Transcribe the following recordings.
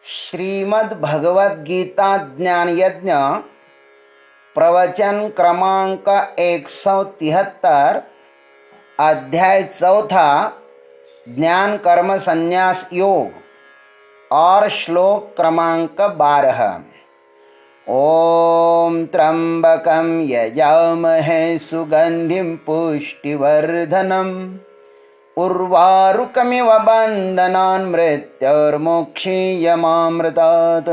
श्रीमद् भगवद गीता ज्ञान यज्ञ प्रवचन क्रमांक 173 अध्याय 4 ज्ञान कर्म संन्यास योग और श्लोक क्रमांक 12। ओम त्र्यंबकं यजामहे सुगंधिं पुष्टिवर्धनम् उर्वारुकमिव बन्धनान् मृत्योर्मुक्षीयमामृतात्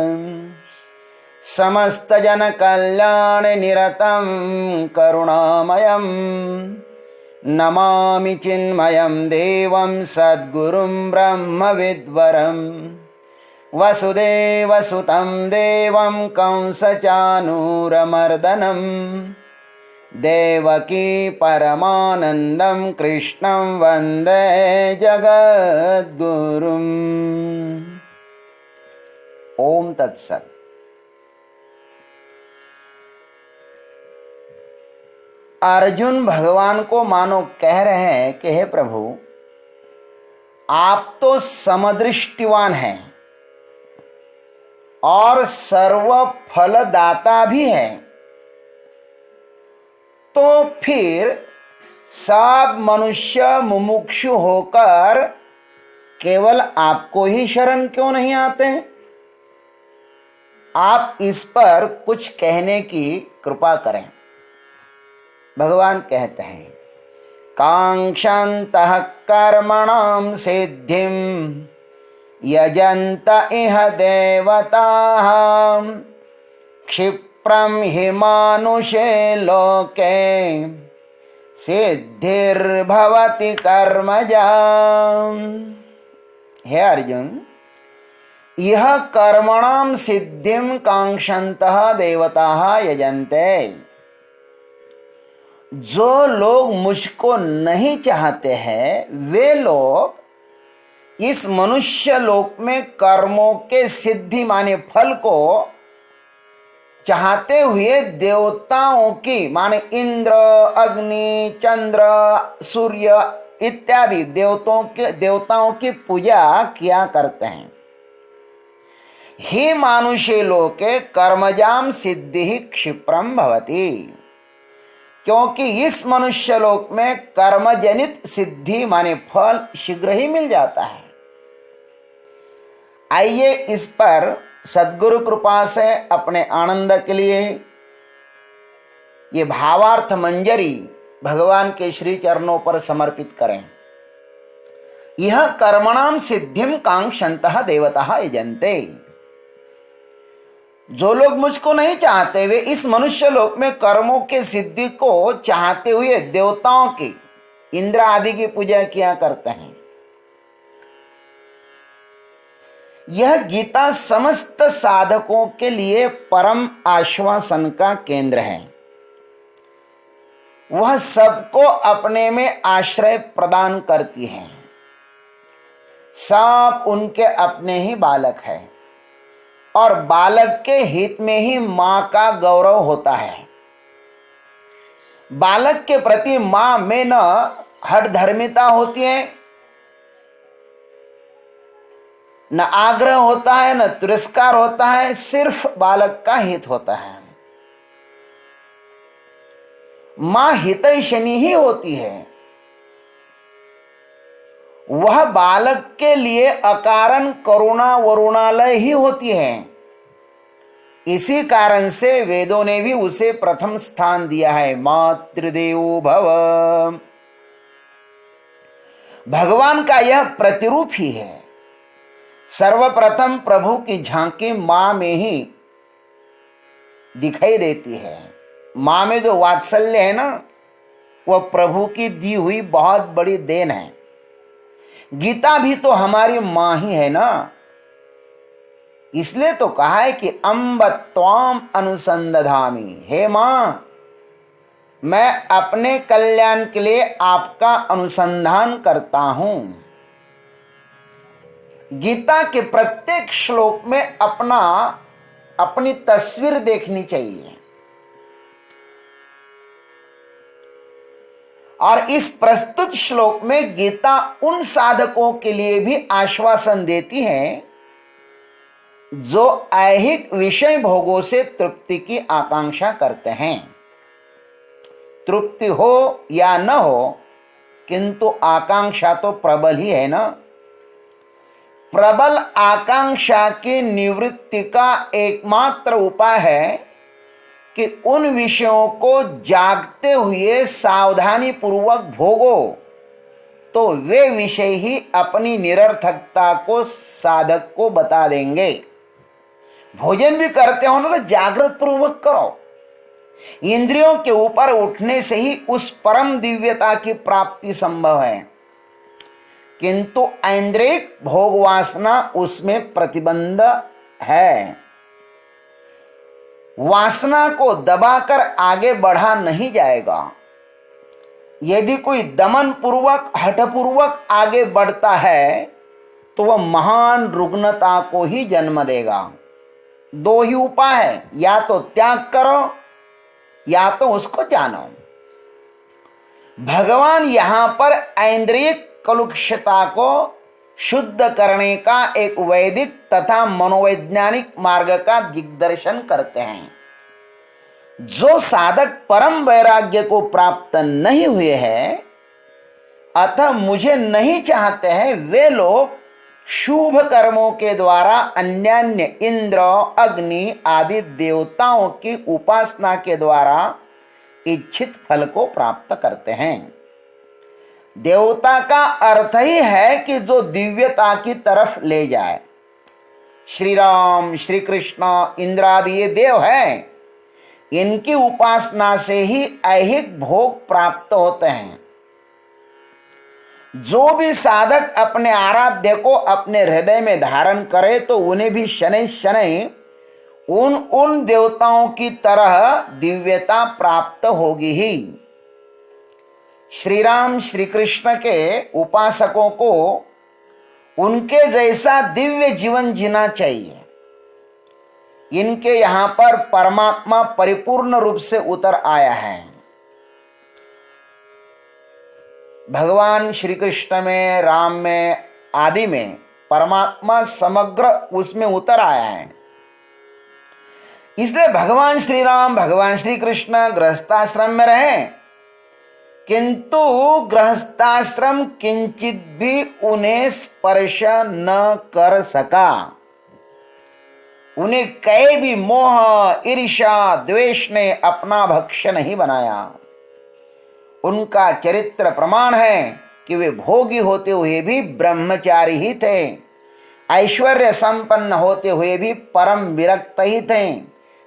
समस्तजनकल्याणनिरतं करुणामयं नमामि चिन्मयं देवं सद्गुरुं ब्रह्मविद्वरं वसुदेवसुतं देवं कंसचानूरमर्दनम् देवकी परमानंदं कृष्णं वंदे जगद्गुरुम्। ओम तत्सत। अर्जुन भगवान को मानो कह रहे हैं कि हे प्रभु, आप तो समदृष्टिवान हैं और सर्व फलदाता भी हैं, तो फिर सब मनुष्य मुमुक्षु होकर केवल आपको ही शरण क्यों नहीं आते? आप इस पर कुछ कहने की कृपा करें। भगवान कहते हैं, कांक्षन्तः कर्मणां सिद्धिं यजन्त इह देवताः क्षिप्रं हि मानुषे लोके सिद्धिर्भवति कर्मजा। हे अर्जुन, यह कर्मणां सिद्धिं कांक्षन्तः देवताः यजन्ते। जो लोग मुझको नहीं चाहते हैं वे लोग इस मनुष्य लोक में कर्मों के सिद्धि माने फल को चाहते हुए देवताओं की माने इंद्र, अग्नि, चंद्र, सूर्य इत्यादि देवताओं की पूजा किया करते हैं। हे मानुषे लोके कर्मजाम सिद्धि क्षिप्रम भवति, क्योंकि इस मनुष्य लोक में कर्मजनित सिद्धि माने फल शीघ्र ही मिल जाता है। आइए इस पर सद्गुरु कृपा से अपने आनंद के लिए ये भावार्थ मंजरी भगवान के श्री चरणों पर समर्पित करें। यह कर्मणाम सिद्धिम कांक्षन्तः देवताः यजन्ते। जो लोग मुझको नहीं चाहते वे इस मनुष्य लोक में कर्मों के सिद्धि को चाहते हुए देवताओं की, इंद्र आदि की पूजा किया करते हैं। यह गीता समस्त साधकों के लिए परम आश्वासन का केंद्र है। वह सबको अपने में आश्रय प्रदान करती है। सब उनके अपने ही बालक है और बालक के हित में ही मां का गौरव होता है। बालक के प्रति मां में न हठधर्मिता होती है, न आग्रह होता है, न तिरस्कार होता है, सिर्फ बालक का हित होता है। मां हितैषिणी ही होती है। वह बालक के लिए अकारण करुणा वरुणालय ही होती है। इसी कारण से वेदों ने भी उसे प्रथम स्थान दिया है, मातृदेवो भव। भगवान का यह प्रतिरूप ही है। सर्वप्रथम प्रभु की झांकी मां में ही दिखाई देती है। मां में जो वात्सल्य है ना, वह प्रभु की दी हुई बहुत बड़ी देन है। गीता भी तो हमारी मां ही है ना। इसलिए तो कहा है कि अम्ब त्वाम अनुसंदधामि। हे मां, मैं अपने कल्याण के लिए आपका अनुसंधान करता हूं। गीता के प्रत्येक श्लोक में अपनी तस्वीर देखनी चाहिए। और इस प्रस्तुत श्लोक में गीता उन साधकों के लिए भी आश्वासन देती है जो ऐहिक विषय भोगों से तृप्ति की आकांक्षा करते हैं। तृप्ति हो या न हो, किंतु आकांक्षा तो प्रबल ही है ना। प्रबल आकांक्षा की निवृत्ति का एकमात्र उपाय है कि उन विषयों को जागते हुए सावधानी पूर्वक भोगो, तो वे विषय ही अपनी निरर्थकता को साधक को बता देंगे। भोजन भी करते हो ना तो जागृत पूर्वक करो। इंद्रियों के ऊपर उठने से ही उस परम दिव्यता की प्राप्ति संभव है, किंतु ऐन्द्रिक भोग वासना उसमें प्रतिबंध है। वासना को दबाकर आगे बढ़ा नहीं जाएगा। यदि कोई दमन पूर्वक हठपूर्वक आगे बढ़ता है तो वह महान रुग्णता को ही जन्म देगा। दो ही उपाय है, या तो त्याग करो या तो उसको जानो। भगवान यहां पर ऐन्द्रियक कलुषता को शुद्ध करने का एक वैदिक तथा मनोवैज्ञानिक मार्ग का दिग्दर्शन करते हैं। जो साधक परम वैराग्य को प्राप्त नहीं हुए हैं अतः मुझे नहीं चाहते हैं, वे लोग शुभ कर्मों के द्वारा अन्यान्य इंद्र अग्नि आदि देवताओं की उपासना के द्वारा इच्छित फल को प्राप्त करते हैं। देवता का अर्थ ही है कि जो दिव्यता की तरफ ले जाए। श्री राम, श्री कृष्ण, इंद्र आदि ये देव हैं, इनकी उपासना से ही ऐहिक भोग प्राप्त होते हैं। जो भी साधक अपने आराध्य को अपने हृदय में धारण करे तो उन्हें भी शनै शनै उन देवताओं की तरह दिव्यता प्राप्त होगी ही। श्री राम, श्री कृष्ण के उपासकों को उनके जैसा दिव्य जीवन जीना चाहिए। इनके यहाँ पर परमात्मा परिपूर्ण रूप से उतर आया है। भगवान श्री कृष्ण में, राम में आदि में परमात्मा समग्र उसमें उतर आया है। इसलिए भगवान श्री राम, भगवान श्री कृष्ण गृहस्थाश्रम में रहे, किंतु गृहस्थाश्रम किंचित भी उन्हें स्पर्श न कर सका। उन्हें कई भी मोह, ईर्ष्या, द्वेष ने अपना भक्ष्य नहीं बनाया। उनका चरित्र प्रमाण है कि वे भोगी होते हुए भी ब्रह्मचारी ही थे, ऐश्वर्य संपन्न होते हुए भी परम विरक्त ही थे।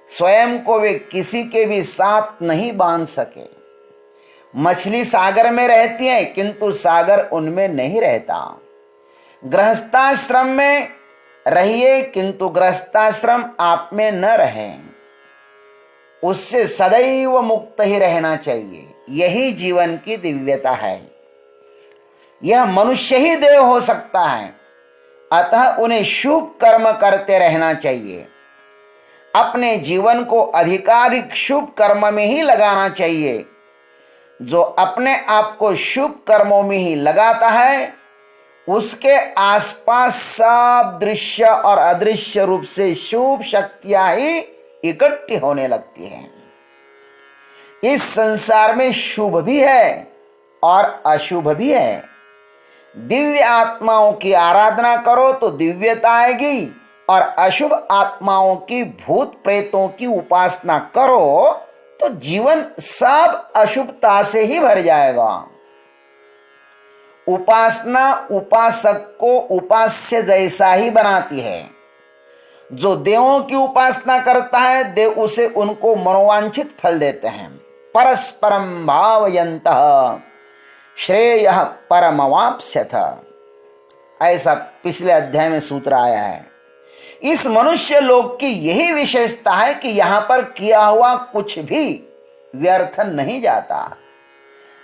स्वयं को वे किसी के भी साथ नहीं बांध सके। मछली सागर में रहती है किंतु सागर उनमें नहीं रहता। गृहस्थाश्रम में रहिए किंतु गृहस्थाश्रम आप में न रहे। उससे सदैव मुक्त ही रहना चाहिए। यही जीवन की दिव्यता है। यह मनुष्य ही देव हो सकता है, अतः उन्हें शुभ कर्म करते रहना चाहिए। अपने जीवन को अधिकाधिक शुभ कर्म में ही लगाना चाहिए। जो अपने आप को शुभ कर्मों में ही लगाता है उसके आसपास सब दृश्य और अदृश्य रूप से शुभ शक्तियां ही इकट्ठी होने लगती हैं। इस संसार में शुभ भी है और अशुभ भी है। दिव्य आत्माओं की आराधना करो तो दिव्यता आएगी, और अशुभ आत्माओं की, भूत प्रेतों की उपासना करो तो जीवन सब अशुभता से ही भर जाएगा। उपासना उपासक को उपास्य जैसा ही बनाती है। जो देवों की उपासना करता है, देव उसे उनको मनोवांछित फल देते हैं। परस्परम भावयन्तः श्रेयः परमवाप्स्यथ, ऐसा पिछले अध्याय में सूत्र आया है। इस मनुष्य लोक की यही विशेषता है कि यहां पर किया हुआ कुछ भी व्यर्थ नहीं जाता।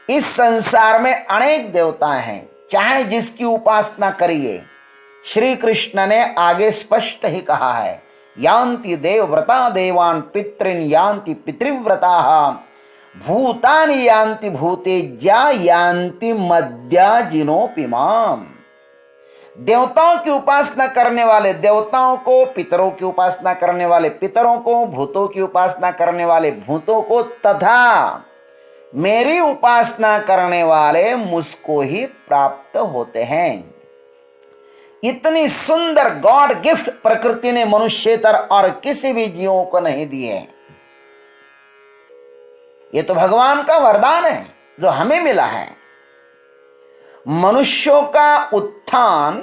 इस संसार में अनेक देवताएं हैं, चाहे जिसकी उपासना करिए। श्री कृष्ण ने आगे स्पष्ट ही कहा है, यान्ति देवव्रता देवान् पितॄन् यान्ति पितृव्रताः भूतानि यान्ति भूतेज्या यान्ति मद्या जिनोपि माम्। देवताओं की उपासना करने वाले देवताओं को, पितरों की उपासना करने वाले पितरों को, भूतों की उपासना करने वाले भूतों को, तथा मेरी उपासना करने वाले मुझको ही प्राप्त होते हैं। इतनी सुंदर गॉड गिफ्ट प्रकृति ने मनुष्येतर और किसी भी जीवों को नहीं दी है। ये तो भगवान का वरदान है जो हमें मिला है। मनुष्यों का उत्थान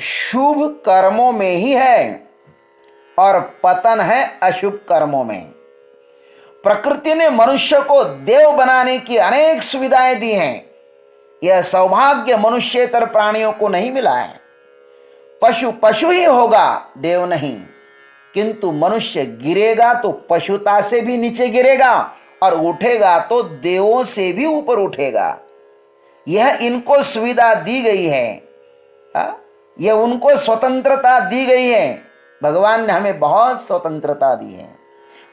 शुभ कर्मों में ही है और पतन है अशुभ कर्मों में। प्रकृति ने मनुष्य को देव बनाने की अनेक सुविधाएं दी हैं। यह सौभाग्य मनुष्येतर प्राणियों को नहीं मिला है। पशु पशु ही होगा, देव नहीं। किंतु मनुष्य गिरेगा तो पशुता से भी नीचे गिरेगा और उठेगा तो देवों से भी ऊपर उठेगा। यह इनको सुविधा दी गई है, यह उनको स्वतंत्रता दी गई है। भगवान ने हमें बहुत स्वतंत्रता दी है।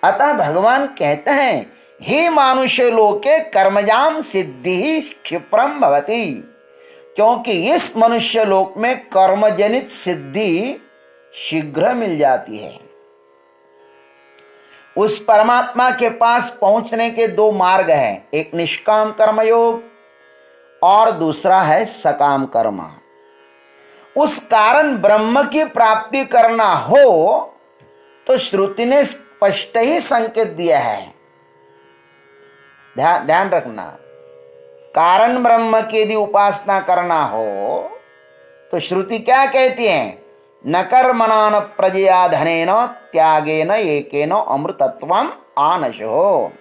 अतः भगवान कहते हैं, हे मानुष्य लोके कर्मजाम सिद्धि क्षिप्रम भवति, क्योंकि इस मनुष्य लोक में कर्मजनित सिद्धि शीघ्र मिल जाती है। उस परमात्मा के पास पहुंचने के दो मार्ग हैं, एक निष्काम कर्मयोग और दूसरा है सकाम कर्म। उस कारण ब्रह्म की प्राप्ति करना हो तो श्रुति ने स्पष्ट ही संकेत दिया है। ध्यान रखना, कारण ब्रह्म की यदि उपासना करना हो तो श्रुति क्या कहती है? न कर्मणा न प्रजया धनेन त्यागेन एकेन अमृतत्वम आनशो।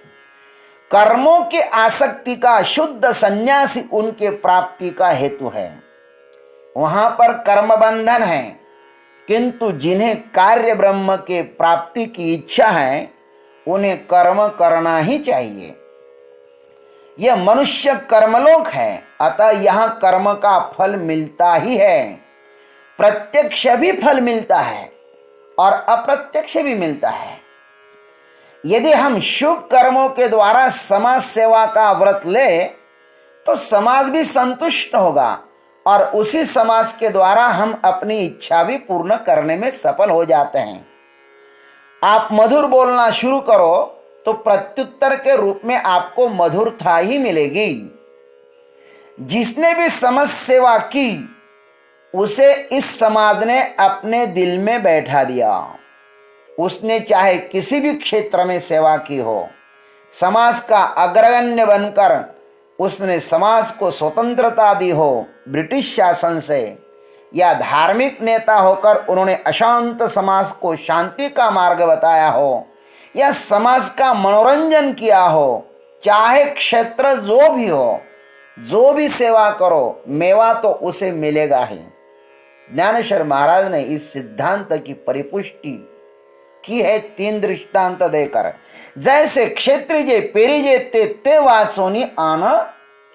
कर्मों की आसक्ति का शुद्ध सन्यासी उनके प्राप्ति का हेतु है। वहां पर कर्म बंधन है, किंतु जिन्हें कार्य ब्रह्म के प्राप्ति की इच्छा है उन्हें कर्म करना ही चाहिए। यह मनुष्य कर्मलोक है, अतः यहां कर्म का फल मिलता ही है। प्रत्यक्ष भी फल मिलता है और अप्रत्यक्ष भी मिलता है। यदि हम शुभ कर्मों के द्वारा समाज सेवा का व्रत ले तो समाज भी संतुष्ट होगा और उसी समाज के द्वारा हम अपनी इच्छा भी पूर्ण करने में सफल हो जाते हैं। आप मधुर बोलना शुरू करो तो प्रत्युत्तर के रूप में आपको मधुरता ही मिलेगी। जिसने भी समाज सेवा की उसे इस समाज ने अपने दिल में बैठा दिया। उसने चाहे किसी भी क्षेत्र में सेवा की हो, समाज का अग्रगण्य बनकर उसने समाज को स्वतंत्रता दी हो ब्रिटिश शासन से, या धार्मिक नेता होकर उन्होंने अशांत समाज को शांति का मार्ग बताया हो, या समाज का मनोरंजन किया हो, चाहे क्षेत्र जो भी हो, जो भी सेवा करो मेवा तो उसे मिलेगा ही। ज्ञानेश्वर महाराज ने इस सिद्धांत की परिपुष्टि की है 3 दृष्टांत देकर। जैसे क्षेत्रिजे पेरिजे ते वाचोनी आना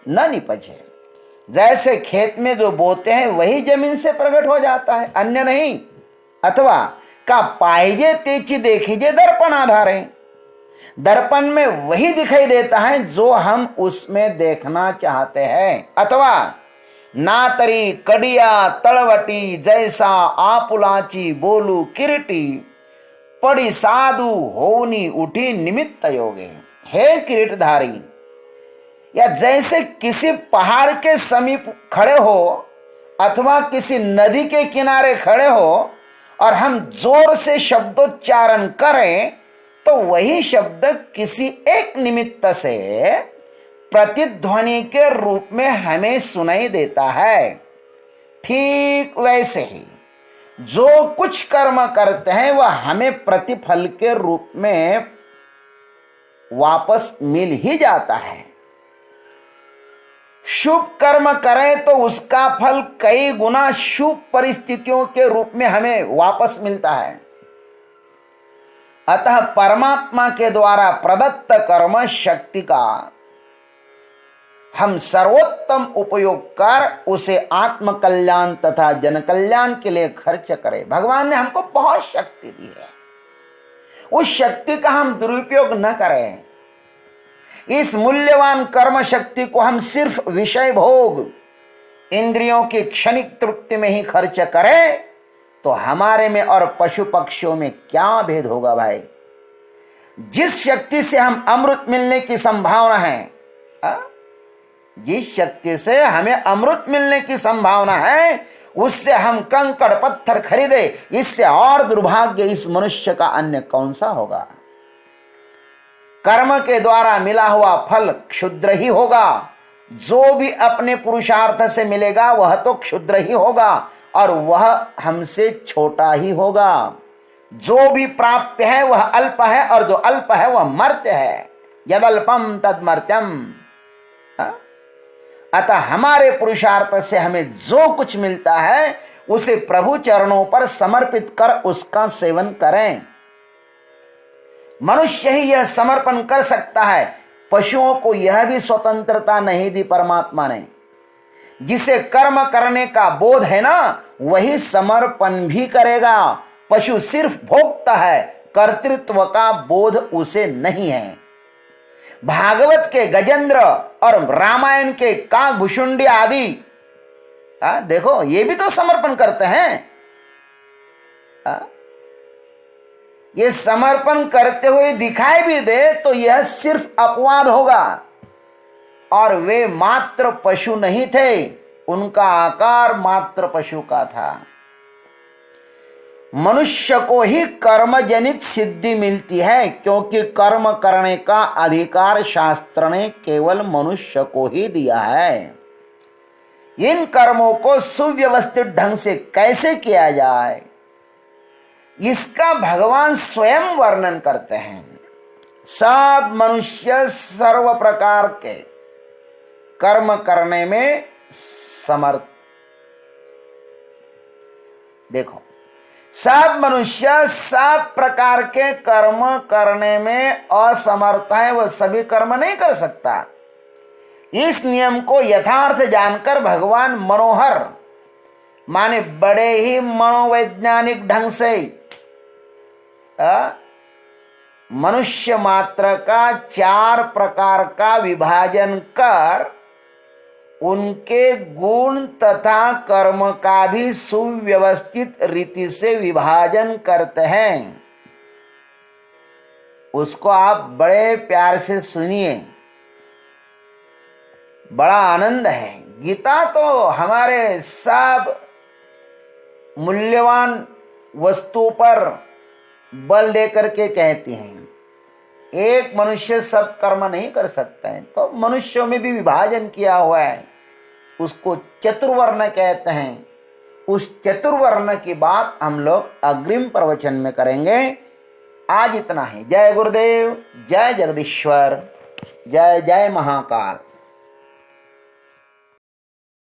न निपजे। जैसे खेत में जो बोते हैं वही जमीन से प्रकट हो जाता है, अन्य नहीं। अथवा का पाइजे तेची देखिजे दर्पण आधारे। दर्पण में वही दिखाई देता है जो हम उसमें देखना चाहते हैं। अथवा नातरी कड़िया तड़वटी जैसा आपुलाची बोलू किरीटी पड़ी साधु होनी उठी निमित्त योगे। हे किरीटधारी, या जैसे किसी पहाड़ के समीप खड़े हो अथवा किसी नदी के किनारे खड़े हो और हम जोर से शब्दोच्चारण करें तो वही शब्द किसी एक निमित्त से प्रतिध्वनि के रूप में हमें सुनाई देता है। ठीक वैसे ही जो कुछ कर्म करते हैं वह हमें प्रतिफल के रूप में वापस मिल ही जाता है। शुभ कर्म करें तो उसका फल कई गुना शुभ परिस्थितियों के रूप में हमें वापस मिलता है। अतः परमात्मा के द्वारा प्रदत्त कर्म शक्ति का हम सर्वोत्तम उपयोग कर उसे आत्म कल्याण तथा जन कल्याण के लिए खर्च करें। भगवान ने हमको बहुत शक्ति दी है, उस शक्ति का हम दुरुपयोग न करें। इस मूल्यवान कर्म शक्ति को हम सिर्फ विषय भोग इंद्रियों की क्षणिक तृप्ति में ही खर्च करें तो हमारे में और पशु पक्षियों में क्या भेद होगा भाई। जिस शक्ति से हम अमृत मिलने की संभावना है, जिस शक्ति से हमें अमृत मिलने की संभावना है, उससे हम कंकड़ पत्थर खरीदे, इससे और दुर्भाग्य इस मनुष्य का अन्य कौन सा होगा। कर्म के द्वारा मिला हुआ फल क्षुद्र ही होगा। जो भी अपने पुरुषार्थ से मिलेगा वह तो क्षुद्र ही होगा और वह हमसे छोटा ही होगा। जो भी प्राप्य है वह अल्प है और जो अल्प है वह मर्त्य है। यद अल्पम तद मर्त्यम। अतः हमारे पुरुषार्थ से हमें जो कुछ मिलता है उसे प्रभु चरणों पर समर्पित कर उसका सेवन करें। मनुष्य ही यह समर्पण कर सकता है। पशुओं को यह भी स्वतंत्रता नहीं दी परमात्मा ने। जिसे कर्म करने का बोध है ना, वही समर्पण भी करेगा। पशु सिर्फ भोगता है, कर्तृत्व का बोध उसे नहीं है। भागवत के गजेंद्र और रामायण के काकभुशुंडी आदि देखो, ये भी तो समर्पण करते हैं। ये समर्पण करते हुए दिखाई भी दे तो यह सिर्फ अपवाद होगा। और वे मात्र पशु नहीं थे, उनका आकार मात्र पशु का था। मनुष्य को ही कर्म जनित सिद्धि मिलती है, क्योंकि कर्म करने का अधिकार शास्त्र ने केवल मनुष्य को ही दिया है। इन कर्मों को सुव्यवस्थित ढंग से कैसे किया जाए, इसका भगवान स्वयं वर्णन करते हैं। सब मनुष्य सर्व प्रकार के कर्म करने में समर्थ। देखो, सब मनुष्य सब प्रकार के कर्म करने में असमर्थ है, वह सभी कर्म नहीं कर सकता। इस नियम को यथार्थ जानकर भगवान मनोहर माने बड़े ही मनोवैज्ञानिक ढंग से मनुष्य मात्र का 4 प्रकार का विभाजन कर उनके गुण तथा कर्म का भी सुव्यवस्थित रीति से विभाजन करते हैं। उसको आप बड़े प्यार से सुनिए, बड़ा आनंद है। गीता तो हमारे सब मूल्यवान वस्तुओं पर बल देकर के कहती हैं। एक मनुष्य सब कर्म नहीं कर सकता है, तो मनुष्यों में भी विभाजन किया हुआ है, उसको चतुर्वर्ण कहते हैं। उस चतुर्वर्ण की बात हम लोग अग्रिम प्रवचन में करेंगे। आज इतना ही। जय गुरुदेव, जय जगदीश्वर, जय जय महाकाल।